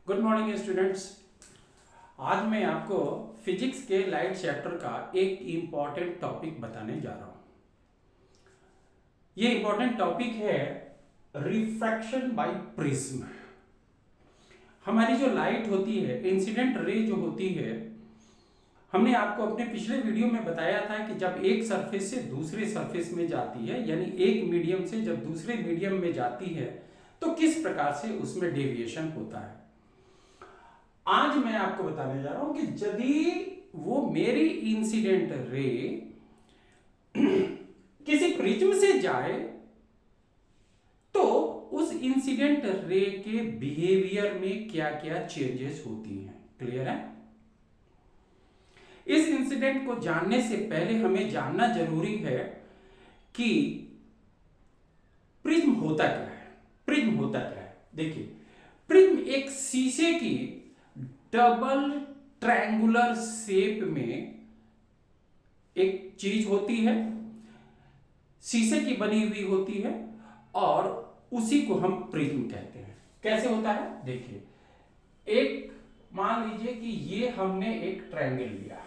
Good morning students. आज मैं आपको फिजिक्स के लाइट चैप्टर का एक इम्पॉर्टेंट टॉपिक बताने जा रहा हूं। ये इम्पॉर्टेंट टॉपिक है रिफ्रैक्शन बाय प्रिज्म। हमारी जो लाइट होती है, इंसिडेंट रे जो होती है, हमने आपको अपने पिछले वीडियो में बताया था कि जब एक सरफेस से दूसरे सरफेस में जाती है, यानी एक मीडियम से जब दूसरे मीडियम में जाती है, तो किस प्रकार से उसमें डेविएशन होता है। आज मैं आपको बताने जा रहा हूं कि यदि वो मेरी इंसिडेंट रे किसी प्रिज्म से जाए तो उस इंसिडेंट रे के बिहेवियर में क्या क्या चेंजेस होती हैं। क्लियर है? इस इंसिडेंट को जानने से पहले हमें जानना जरूरी है कि प्रिज्म होता क्या है। प्रिज्म होता क्या है? देखिए, प्रिज्म एक शीशे की डबल ट्रायंगुलर शेप में एक चीज होती है, शीशे की बनी हुई होती है, और उसी को हम प्रिज्म कहते हैं। कैसे होता है? देखिए, एक मान लीजिए कि ये हमने एक ट्रायंगल लिया,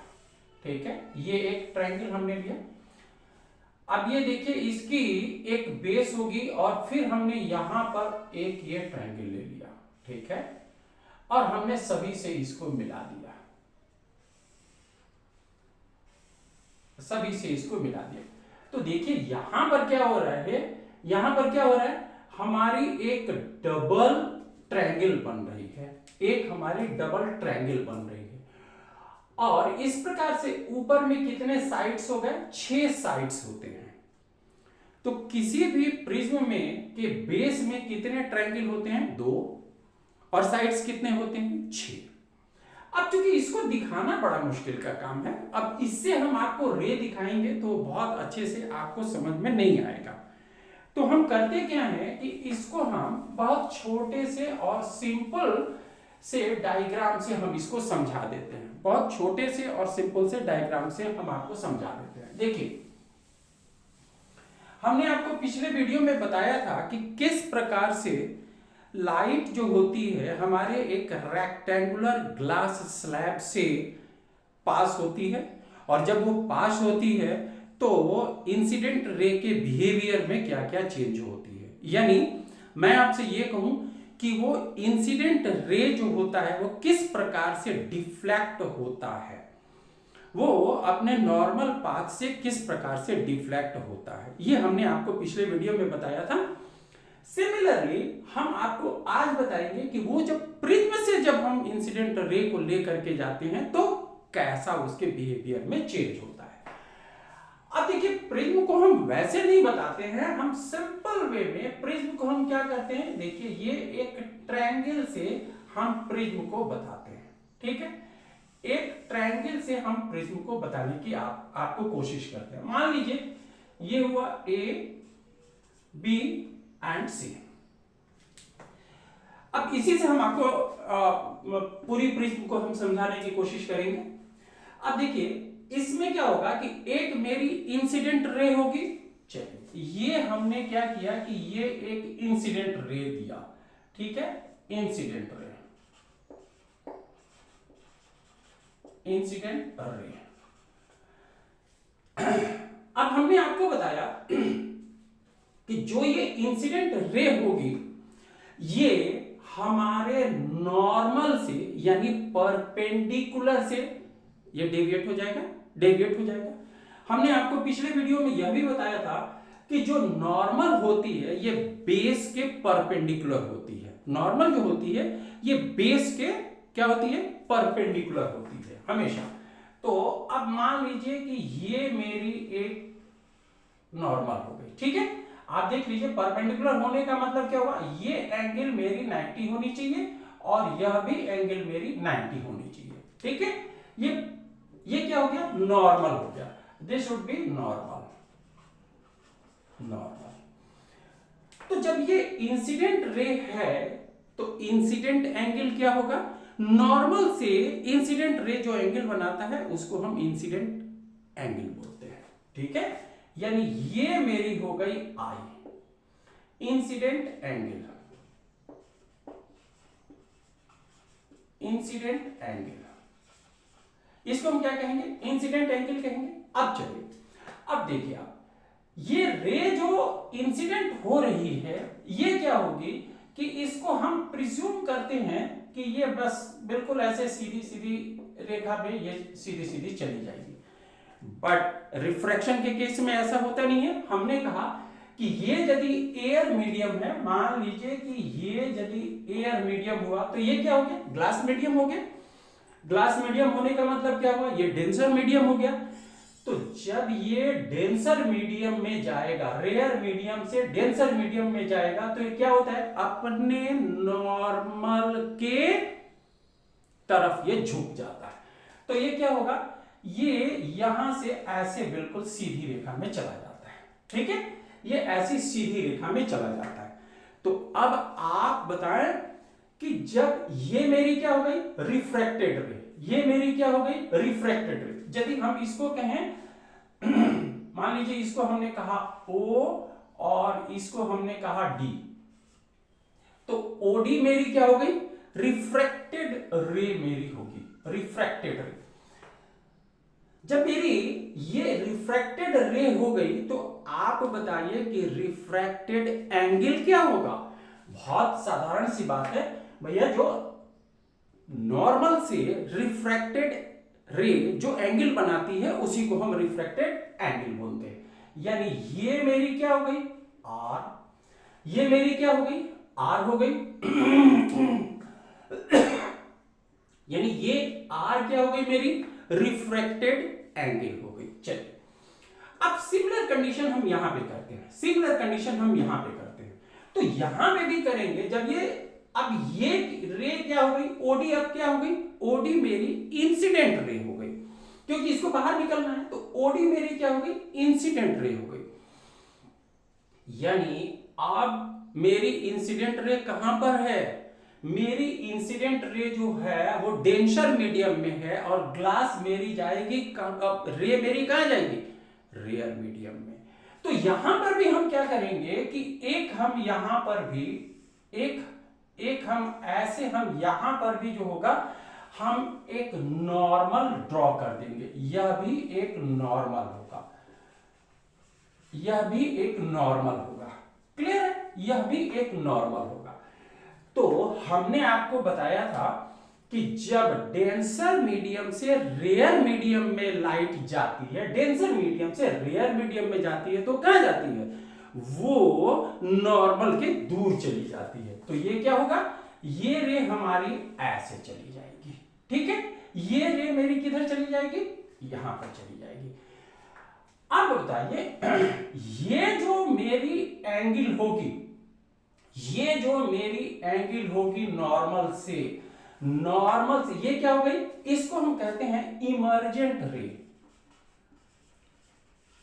ठीक है, ये एक ट्रायंगल हमने लिया। अब ये देखिए, इसकी एक बेस होगी और फिर हमने यहां पर एक ये ट्रायंगल ले लिया, ठीक है, और हमने सभी से इसको मिला दिया, सभी से इसको मिला दिया। तो देखिए यहां पर क्या हो रहा है, यहां पर क्या हो रहा है, हमारी एक डबल ट्रायंगल बन रही है, एक हमारी डबल ट्रायंगल बन रही है। और इस प्रकार से ऊपर में कितने साइड्स हो गए? 6 साइड्स होते हैं। तो किसी भी प्रिज्म में के बेस में कितने ट्रायंगल होते हैं? 2, और साइड्स कितने होते हैं? 6। अब चूंकि इसको दिखाना बड़ा मुश्किल का काम है, अब इससे हम आपको रे दिखाएंगे तो बहुत अच्छे से आपको समझ में नहीं आएगा। तो हम करते क्या है कि इसको हम बहुत छोटे से और सिंपल से डायग्राम से हम इसको समझा देते हैं। बहुत छोटे से और सिंपल से डायग्राम से हम आपको समझा देते हैं। देखिए, हमने आपको पिछले वीडियो में बताया था कि किस प्रकार से लाइट जो होती है हमारे एक रेक्टेंगुलर ग्लास स्लैब से पास होती है, और जब वो पास होती है तो वो इंसिडेंट रे के बिहेवियर में क्या क्या चेंज होती है। यानी मैं आपसे ये कहूं कि वो इंसिडेंट रे जो होता है वो किस प्रकार से डिफ्लेक्ट होता है, वो अपने नॉर्मल पाथ से किस प्रकार से डिफ्लेक्ट होता है, ये हमने आपको पिछले वीडियो में बताया था। सिमिलरली हम आपको आज बताएंगे कि वो जब प्रिज्म से जब हम इंसिडेंट रे को लेकर के जाते हैं तो कैसा उसके बिहेवियर में चेंज होता है। अब देखिए, प्रिज्म को हम वैसे नहीं बताते हैं, हम सिंपल वे में प्रिज्म को हम क्या करते हैं, देखिए ये एक ट्रायंगल से हम प्रिज्म को बताते हैं, ठीक है, एक ट्रायंगल से हम प्रिज्म को बताने की आपको कोशिश करते हैं। मान लीजिए ये हुआ ए, बी एंड सी। अब इसी से हम आपको पूरी प्रिज्म को हम समझाने की कोशिश करेंगे। अब देखिए, इसमें क्या होगा कि एक मेरी इंसिडेंट रे होगी। चलिए, ये हमने क्या किया कि ये एक इंसिडेंट रे दिया, ठीक है, इंसिडेंट रे, इंसिडेंट रे। अब हमने आपको बताया कि जो ये इंसिडेंट रे होगी ये हमारे नॉर्मल से यानी परपेंडिकुलर से ये डेविएट हो जाएगा, डेविएट हो जाएगा। हमने आपको पिछले वीडियो में यह भी बताया था कि जो नॉर्मल होती है ये बेस के परपेंडिकुलर होती है। नॉर्मल जो होती है ये बेस के क्या होती है? परपेंडिकुलर होती है हमेशा। तो अब मान लीजिए कि ये मेरी एक नॉर्मल हो गई, ठीक है। आप देख लीजिए, परपेंडिकुलर होने का मतलब क्या हुआ, ये एंगल मेरी 90 होनी चाहिए और यह भी एंगल मेरी 90 होनी चाहिए, ठीक है। ये क्या हो गया? नॉर्मल हो गया। This should be normal, normal. तो जब ये इंसिडेंट रे है तो इंसिडेंट एंगल क्या होगा? नॉर्मल से इंसिडेंट रे जो एंगल बनाता है उसको हम इंसिडेंट एंगल बोलते हैं, ठीक है। यानी ये मेरी हो गई आई, इंसिडेंट एंगल। इंसिडेंट एंगल, इसको हम क्या कहेंगे, इंसिडेंट एंगल कहेंगे। अब चलिए, अब देखिए आप, ये रे जो इंसिडेंट हो रही है ये क्या होगी कि इसको हम प्रिज्यूम करते हैं कि ये बस बिल्कुल ऐसे सीधी सीधी रेखा पे ये सीधी सीधी चली जाएगी, बट रिफ्रैक्शन के केस में ऐसा होता नहीं है। हमने कहा कि ये यदि एयर मीडियम है, मान लीजिए कि ये यदि एयर मीडियम हुआ तो ये क्या हो गया, ग्लास मीडियम हो गया। ग्लास मीडियम होने का मतलब क्या हुआ, ये डेंसर मीडियम हो गया। तो जब ये डेंसर मीडियम में जाएगा, रेयर मीडियम से डेंसर मीडियम में जाएगा, तो ये क्या होता है, अपने नॉर्मल के तरफ ये झुक जाता है। तो ये क्या होगा, ये यहां से ऐसे बिल्कुल सीधी रेखा में चला जाता है। ठीक है, ये ऐसी सीधी रेखा में चला जाता है। तो अब आप बताएं कि जब ये मेरी क्या हो गई, रिफ्रैक्टेड रे, ये मेरी क्या हो गई, रिफ्रैक्टेड रे। यदि हम इसको कहें मान लीजिए इसको हमने कहा O और इसको हमने कहा D, तो OD मेरी क्या हो गई, रिफ्रैक्टेड रे मेरी होगी, रिफ्रैक्टेड रे। जब मेरी ये रिफ्रैक्टेड रे हो गई तो आप बताइए कि रिफ्रैक्टेड एंगल क्या होगा। बहुत साधारण सी बात है भैया, जो नॉर्मल से रिफ्रैक्टेड रे जो एंगल बनाती है उसी को हम रिफ्रैक्टेड एंगल बोलते हैं। यानी ये मेरी क्या हो गई, R, ये मेरी क्या हो गई, R हो गई यानी ये R क्या हो गई, मेरी रिफ्रैक्टेड एंगल हो गई। चलिए, अब सिमिलर कंडीशन हम यहां पे करते हैं, सिमिलर कंडीशन हम यहां पे करते हैं। तो यहां पे भी करेंगे, जब ये, अब ये रे क्या हो गई, ओडी अब क्या हो गई, ओडी मेरी इंसिडेंट रे हो गई, क्योंकि इसको बाहर निकलना है। तो ओडी मेरी क्या हो गई, इंसिडेंट रे हो गई। यानी अब मेरी इंसिडेंट रे कहां पर है, मेरी इंसिडेंट रे जो है वो डेंसर मीडियम में है, और ग्लास मेरी जाएगी, रे मेरी कहां जाएगी, रेयर मीडियम में। तो यहां पर भी हम क्या करेंगे कि एक हम यहां पर भी एक हम ऐसे, हम यहां पर भी जो होगा हम एक नॉर्मल ड्रॉ कर देंगे। यह भी एक नॉर्मल होगा, यह भी एक नॉर्मल होगा, क्लियर है, यह भी एक नॉर्मल होगा। तो हमने आपको बताया था कि जब डेंसर मीडियम से रेयर मीडियम में लाइट जाती है, डेंसर मीडियम से रेयर मीडियम में जाती है, तो कहां जाती है, वो नॉर्मल के दूर चली जाती है। तो ये क्या होगा, ये रे हमारी ऐसे चली जाएगी। ठीक है, ये रे मेरी किधर चली जाएगी, यहां पर चली जाएगी। अब बताइए, ये जो मेरी एंगल होगी, ये जो मेरी एंगल होगी नॉर्मल से, नॉर्मल से ये क्या हो गई, इसको हम कहते हैं इमर्जेंट रे,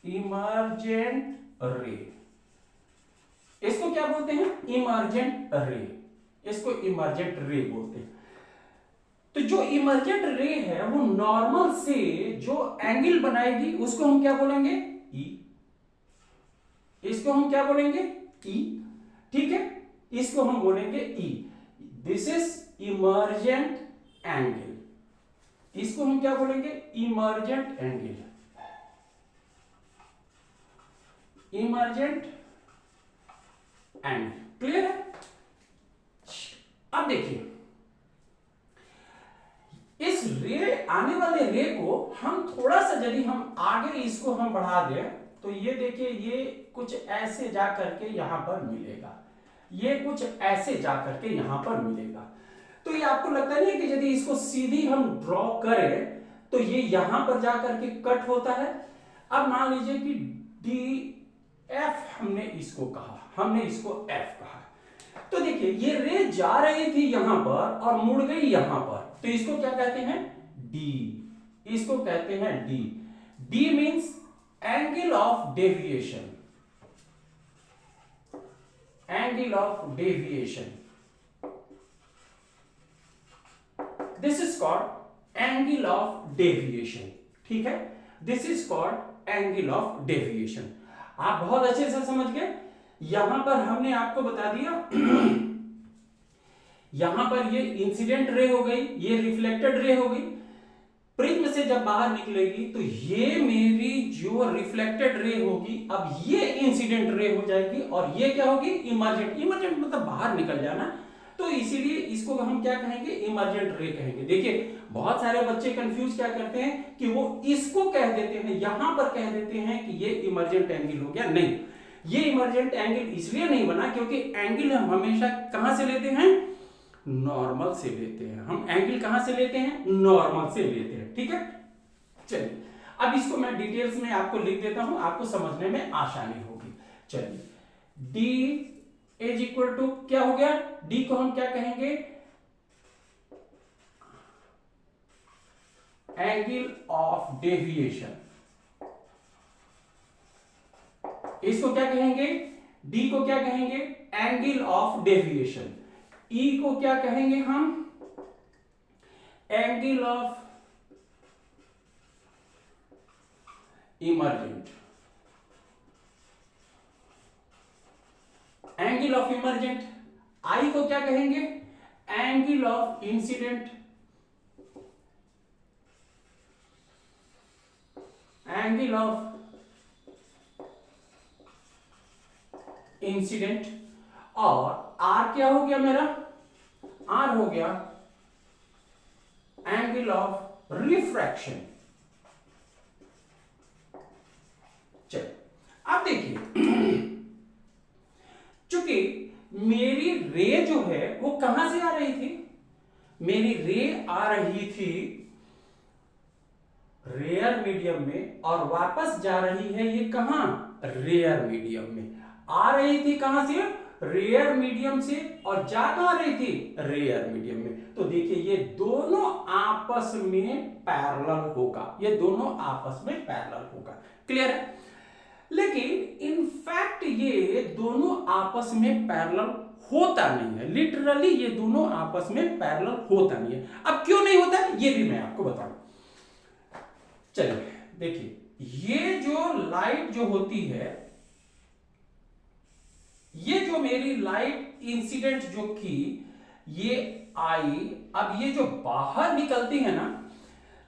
इमर्जेंट रे, इसको क्या बोलते हैं, इमर्जेंट रे, इसको इमर्जेंट रे बोलते हैं। तो जो इमर्जेंट रे है वो नॉर्मल से जो एंगल बनाएगी उसको हम क्या बोलेंगे, ई, इसको हम क्या बोलेंगे, ई। ठीक है, इसको हम बोलेंगे ई, दिस इज इमर्जेंट एंगल, इसको हम क्या बोलेंगे, emergent angle, emergent angle, clear है। अब देखिए, इस रे, आने वाले रे को हम थोड़ा सा यदि हम आगे इसको हम बढ़ा दें तो ये देखिए, ये कुछ ऐसे जा करके यहां पर मिलेगा, ये कुछ ऐसे जा करके यहां पर मिलेगा। तो ये आपको लगता नहीं है कि यदि इसको सीधी हम ड्रॉ करें तो ये यहां पर जा करके कट होता है। अब मान लीजिए कि डी एफ हमने इसको कहा, हमने इसको एफ कहा, तो देखिए ये रे जा रही थी यहां पर और मुड़ गई यहां पर, तो इसको क्या कहते हैं, डी, इसको कहते हैं D. D means angle of deviation, angle of deviation, this is called angle of deviation. ठीक है, this is called angle of deviation. आप बहुत अच्छे से समझ गए। यहां पर हमने आपको बता दिया यहां पर ये इंसिडेंट रे हो गई, ये रिफ्लेक्टेड रे हो गई। प्रिज्म से जब बाहर निकलेगी तो ये मेरी जो रिफ्लेक्टेड रे होगी, अब ये इंसिडेंट रे हो जाएगी और ये क्या होगी, इमर्जेंट। इमर्जेंट मतलब बाहर निकल जाना, तो इसीलिए इसको हम क्या कहेंगे, इमर्जेंट रे कहेंगे। देखिए बहुत सारे बच्चे कंफ्यूज क्या करते हैं कि वो इसको कह देते हैं, यहां पर कह देते हैं कि ये इमर्जेंट एंगल हो गया। नहीं, ये इमर्जेंट एंगल इसलिए नहीं बना क्योंकि एंगल हम हमेशा कहां से लेते हैं, नॉर्मल से लेते हैं। हम एंगल कहां से लेते हैं, नॉर्मल से लेते हैं। ठीक है, चलिए अब इसको मैं डिटेल्स में आपको लिख देता हूं, आपको समझने में आसानी होगी। चलिए, D इज इक्वल टू क्या हो गया, D को हम क्या कहेंगे, एंगल ऑफ डेविएशन। इसको क्या कहेंगे, D को क्या कहेंगे, एंगल ऑफ डेविएशन। E को क्या कहेंगे हम, angle of emergent. Angle of emergent. I को क्या कहेंगे, angle of incident. Angle of incident. और R क्या हो गया मेरा, R हो गया एंगल ऑफ रिफ्रैक्शन। चलिए अब देखिए, चूंकि मेरी रे जो है वो कहां से आ रही थी, मेरी रे आ रही थी रेयर मीडियम में और वापस जा रही है ये कहां, रेयर मीडियम में। आ रही थी कहां से, रेयर मीडियम से, और जा कहां रही थी, रेयर मीडियम में। तो देखिए ये दोनों आपस में पैरेलल होगा, ये दोनों आपस में पैरेलल होगा। क्लियर है, लेकिन इनफैक्ट ये दोनों आपस में पैरेलल होता नहीं है। लिटरली ये दोनों आपस में पैरेलल होता नहीं है। अब क्यों नहीं होता ये भी मैं आपको बताऊं। चलिए देखिए, ये जो लाइट जो होती है, ये जो मेरी लाइट इंसिडेंट जो की ये आई, अब ये जो बाहर निकलती है ना,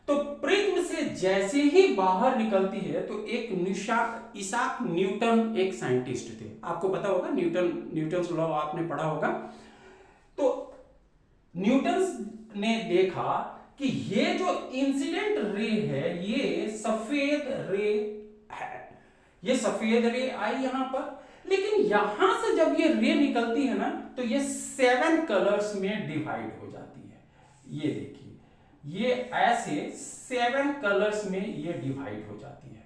तो प्रिज्म से जैसे ही बाहर निकलती है तो एक इसाक न्यूटन एक साइंटिस्ट थे, आपको पता होगा, न्यूटन्स लॉ आपने पढ़ा होगा। तो न्यूटन ने देखा कि ये जो इंसिडेंट रे है ये सफेद रे है, ये सफेद रे आई यहां पर, लेकिन यहां से जब ये रे निकलती है ना तो ये 7 कलर्स में डिवाइड हो जाती है। ये देखिए, ये ऐसे 7 कलर्स में ये डिवाइड हो जाती है,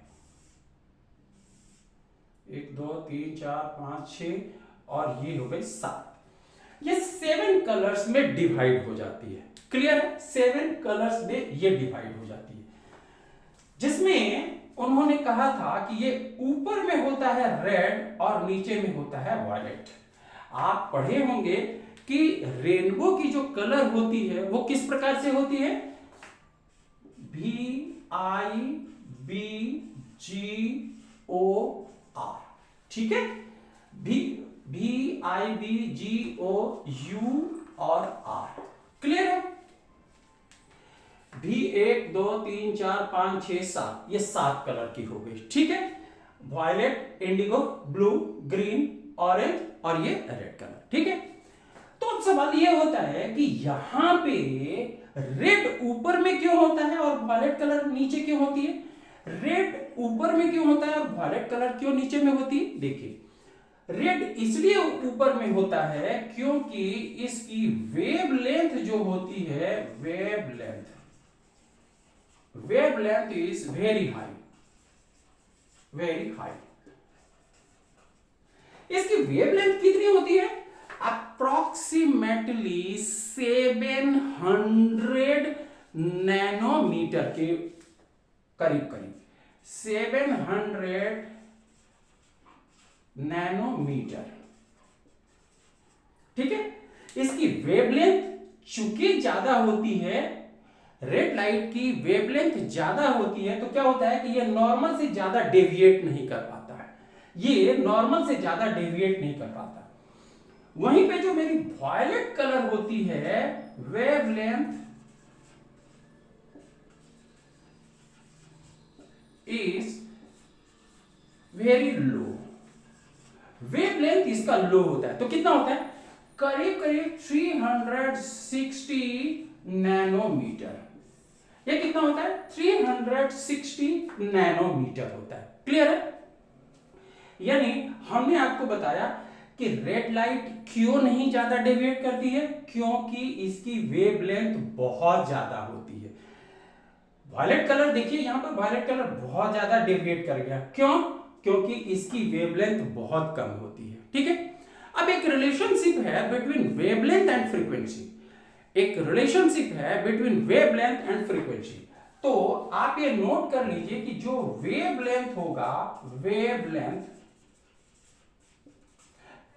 1 2 3 4 5 6 और ये हो गई 7। ये 7 कलर्स में डिवाइड हो जाती है। क्लियर है, 7 कलर्स में ये डिवाइड हो जाती है, जिसमें उन्होंने कहा था कि ये ऊपर में होता है रेड और नीचे में होता है वायलेट। आप पढ़े होंगे कि रेनबो की जो कलर होती है वो किस प्रकार से होती है, VIBGOR, ठीक है, VIBGOU और R। क्लियर है, भी 1 2 3 4 5 6 7, ये 7 कलर की हो गई। ठीक है, violet, indigo, blue, green, orange और ये रेड कलर। ठीक है, तो अब सवाल ये होता है कि यहां पे रेड ऊपर में क्यों होता है और वायलेट कलर नीचे क्यों होती है, रेड ऊपर में क्यों होता है और वायलेट कलर क्यों नीचे में होती है। देखिए, रेड इसलिए ऊपर में होता है क्योंकि इसकी वेवलेंथ जो होती है, wavelength is very high, very high. इसकी वेवलेंथ कितनी होती है, अप्रोक्सीमेटली 700 नैनोमीटर के करीब करीब, 700 नैनोमीटर। ठीक है, इसकी वेवलेंथ चूंकि ज्यादा होती है, रेड लाइट की वेवलेंथ ज्यादा होती है, तो क्या होता है कि ये नॉर्मल से ज्यादा डेविएट नहीं कर पाता है, ये नॉर्मल से ज्यादा डेविएट नहीं कर पाता। वहीं पे जो मेरी वॉयलेट कलर होती है wavelength is very low, wavelength इसका लो होता है। तो कितना होता है? करीब करीब 360 नैनोमीटर। ये कितना होता है? 360 नैनोमीटर होता है। क्लियर है? यानी हमने आपको बताया कि रेड लाइट क्यों नहीं ज्यादा डेविएट करती है, क्योंकि इसकी वेवलेंथ बहुत ज्यादा होती है। वायलेट कलर देखिए, यहां पर वायलेट कलर बहुत ज्यादा डेविएट कर गया, क्यों? क्योंकि इसकी वेवलेंथ बहुत कम होती है। ठीक है, अब एक रिलेशनशिप है बिटवीन वेवलेंथ एंड फ्रीक्वेंसी, एक रिलेशनशिप है बिटवीन वेवलेंथ एंड फ्रीक्वेंसी। तो आप ये नोट कर लीजिए कि जो वेवलेंथ होगा, wavelength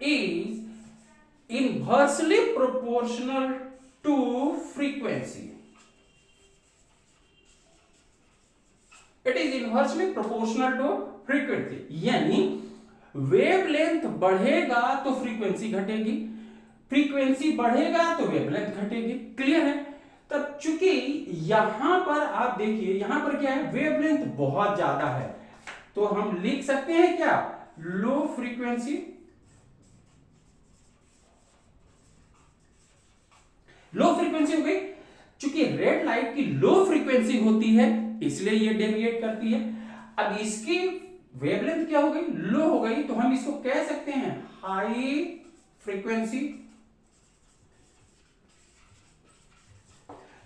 is inversely proportional to frequency. It is inversely proportional to frequency, यानी वेवलेंथ बढ़ेगा तो फ्रीक्वेंसी घटेगी, फ्रीक्वेंसी बढ़ेगा तो वेवलेंथ घटेगी। क्लियर है? तब चूंकि यहां पर आप देखिए, यहां पर क्या है? वेवलेंथ बहुत ज्यादा है, तो हम लिख सकते हैं क्या? लो फ्रीक्वेंसी, लो फ्रीक्वेंसी हो गई। चूंकि रेड लाइट की लो फ्रीक्वेंसी होती है इसलिए ये डेविएट करती है। अब इसकी वेवलेंथ क्या हो गई? लो हो गई, तो हम इसको कह सकते हैं हाई फ्रीक्वेंसी।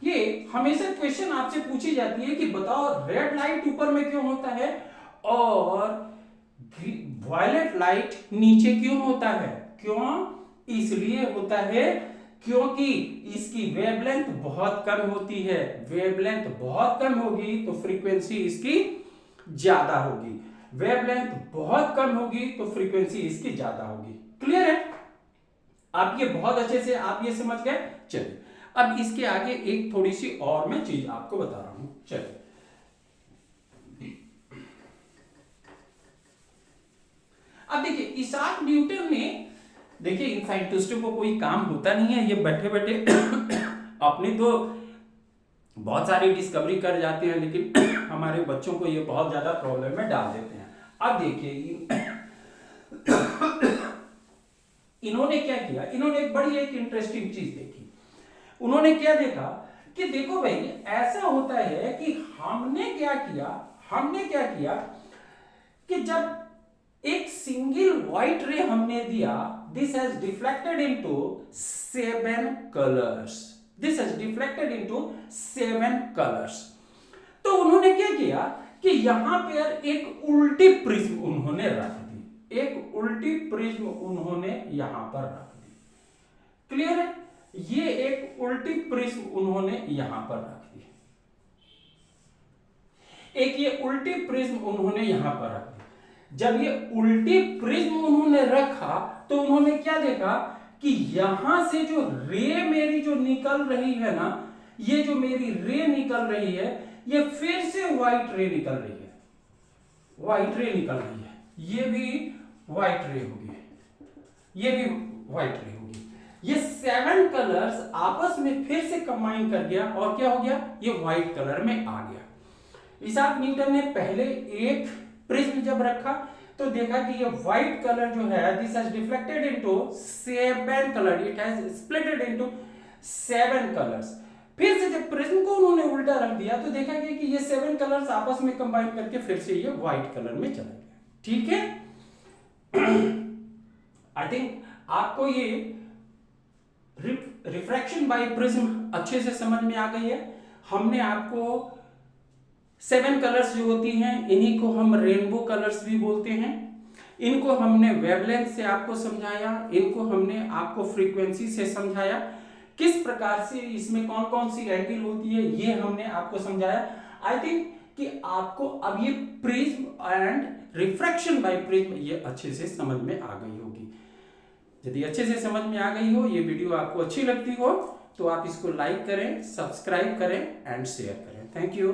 ये हमेशा क्वेश्चन आपसे पूछी जाती है कि बताओ रेड लाइट ऊपर में क्यों होता है और वायलेट लाइट नीचे क्यों होता है? क्यों? इसलिए होता है क्योंकि इसकी वेवलेंथ बहुत कम होती है। वेवलेंथ बहुत कम होगी तो फ्रीक्वेंसी इसकी ज्यादा होगी, वेवलेंथ बहुत कम होगी तो फ्रीक्वेंसी इसकी ज्यादा होगी। क्लियर है? आप ये बहुत अच्छे से आप ये समझ गए। चलिए अब इसके आगे एक थोड़ी सी और मैं चीज आपको बता रहा हूं। चलिए अब देखिए, इसाक न्यूटन ने, देखिए इन साइंटिस्टों को कोई काम होता नहीं है, ये बैठे बैठे अपनी तो बहुत सारी डिस्कवरी कर जाते हैं, लेकिन हमारे बच्चों को ये बहुत ज्यादा प्रॉब्लम में डाल देते हैं। अब देखिए इन्होंने क्या किया, इन्होंने एक बड़ी एक इंटरेस्टिंग चीज देखी। उन्होंने क्या देखा कि देखो भाई ऐसा होता है कि हमने क्या किया कि जब एक सिंगल व्हाइट रे हमने दिया, this has deflected into 7 colours, this has deflected into 7 colours. तो उन्होंने क्या किया कि यहां पर एक उल्टी प्रिज्म उन्होंने रख दी, एक उल्टी प्रिज्म उन्होंने यहां पर रख दी। क्लियर है? ये एक उल्टी प्रिज्म उन्होंने यहां पर रख दी, एक ये उल्टी प्रिज्म उन्होंने यहां पर रख दी। जब ये उल्टी प्रिज्म उन्होंने रखा तो उन्होंने क्या देखा कि यहां से जो रे मेरी जो निकल रही है ना, ये जो मेरी रे निकल रही है, ये फिर से व्हाइट रे निकल रही है, व्हाइट रे निकल रही है, ये भी व्हाइट रे होगी, ये भी व्हाइट रे होगी। ये 7 कलर्स आपस में फिर से कंबाइन कर गया और क्या हो गया? ये व्हाइट कलर में आ गया। इसाक न्यूटन ने पहले एक प्रिज्म जब रखा तो देखा कि ये व्हाइट कलर जो है, this has deflected into 7 colour, it has splitted into 7 colours. फिर से जब प्रिज्म को उन्होंने उल्टा रख दिया तो देखा गया कि ये 7 कलर्स आपस में कंबाइन करके फिर से ये व्हाइट कलर में चला गया। ठीक है? आई थिंक आपको ये रिफ्रैक्शन बाय प्रिज्म अच्छे से समझ में आ गई है। हमने आपको 7 कलर्स जो होती हैं, इन्हीं को हम रेनबो कलर्स भी बोलते हैं। इनको हमने वेवलेंथ से आपको समझाया, इनको हमने आपको फ्रीक्वेंसी से समझाया, किस प्रकार से इसमें कौन कौन सी एंगल होती है ये हमने आपको समझाया। आई थिंक कि आपको अब ये prism and refraction by prism ये अच्छे से समझ में आ गई होगी। यदि अच्छे से समझ में आ गई हो, ये वीडियो आपको अच्छी लगती हो, तो आप इसको लाइक करें, सब्सक्राइब करें एंड शेयर करें। Thank you.